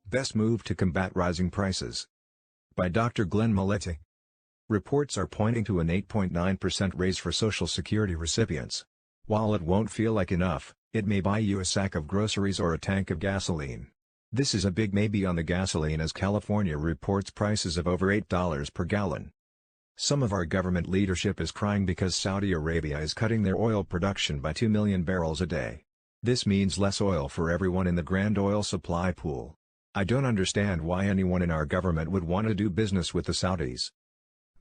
Best move to combat rising prices. By Dr. Glenn Mollette. Reports are pointing to an 8.9% raise for Social Security recipients. While it won't feel like enough, it may buy you a sack of groceries or a tank of gasoline. This is a big maybe on the gasoline as California reports prices of over $8 per gallon. Some of our government leadership is crying because Saudi Arabia is cutting their oil production by 2 million barrels a day. This means less oil for everyone in the grand oil supply pool. I don't understand why anyone in our government would want to do business with the Saudis.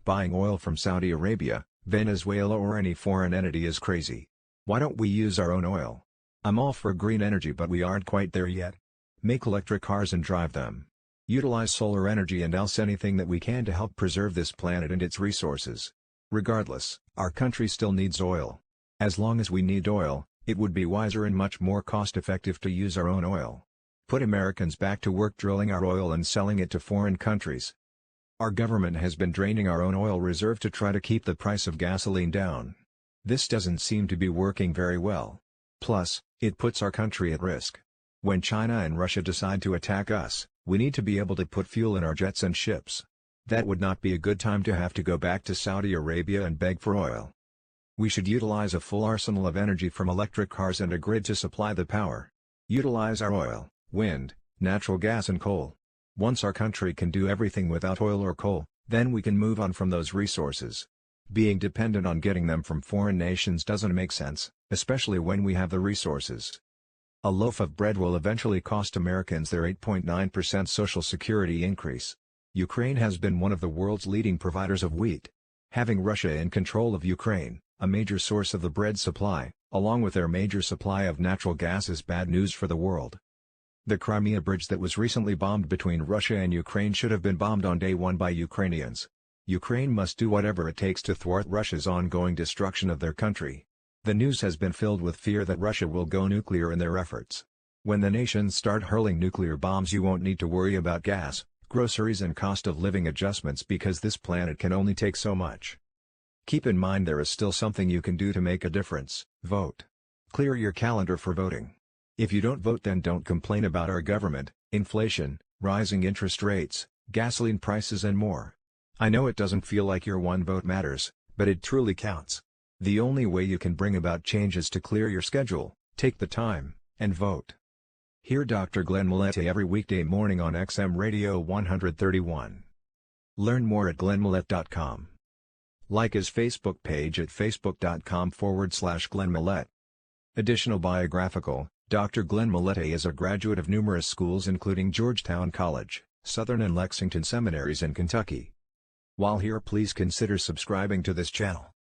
Buying oil from Saudi Arabia, Venezuela or any foreign entity is crazy. Why don't we use our own oil? I'm all for green energy but we aren't quite there yet. Make electric cars and drive them. Utilize solar energy and else anything that we can to help preserve this planet and its resources. Regardless, our country still needs oil. As long as we need oil, it would be wiser and much more cost-effective to use our own oil. Put Americans back to work drilling our oil and selling it to foreign countries. Our government has been draining our own oil reserve to try to keep the price of gasoline down. This doesn't seem to be working very well. Plus, it puts our country at risk. When China and Russia decide to attack us, we need to be able to put fuel in our jets and ships. That would not be a good time to have to go back to Saudi Arabia and beg for oil. We should utilize a full arsenal of energy from electric cars and a grid to supply the power. Utilize our oil, wind, natural gas and coal. Once our country can do everything without oil or coal, then we can move on from those resources. Being dependent on getting them from foreign nations doesn't make sense, especially when we have the resources. A loaf of bread will eventually cost Americans their 8.9% Social Security increase. Ukraine has been one of the world's leading providers of wheat. Having Russia in control of Ukraine, a major source of the bread supply, along with their major supply of natural gas is bad news for the world. The Crimea bridge that was recently bombed between Russia and Ukraine should have been bombed on day one by Ukrainians. Ukraine must do whatever it takes to thwart Russia's ongoing destruction of their country. The news has been filled with fear that Russia will go nuclear in their efforts. When the nations start hurling nuclear bombs, you won't need to worry about gas, groceries and cost of living adjustments because this planet can only take so much. Keep in mind there is still something you can do to make a difference: vote. Clear your calendar for voting. If you don't vote, then don't complain about our government, inflation, rising interest rates, gasoline prices and more. I know it doesn't feel like your one vote matters, but it truly counts. The only way you can bring about change is to clear your schedule, take the time, and vote. Hear Dr. Glenn Mollette every weekday morning on XM Radio 131. Learn more at glennmollette.com. Like his Facebook page at facebook.com/Glenn Mollette. Additional biographical: Dr. Glenn Mollette is a graduate of numerous schools including Georgetown College, Southern and Lexington seminaries in Kentucky. While here, please consider subscribing to this channel.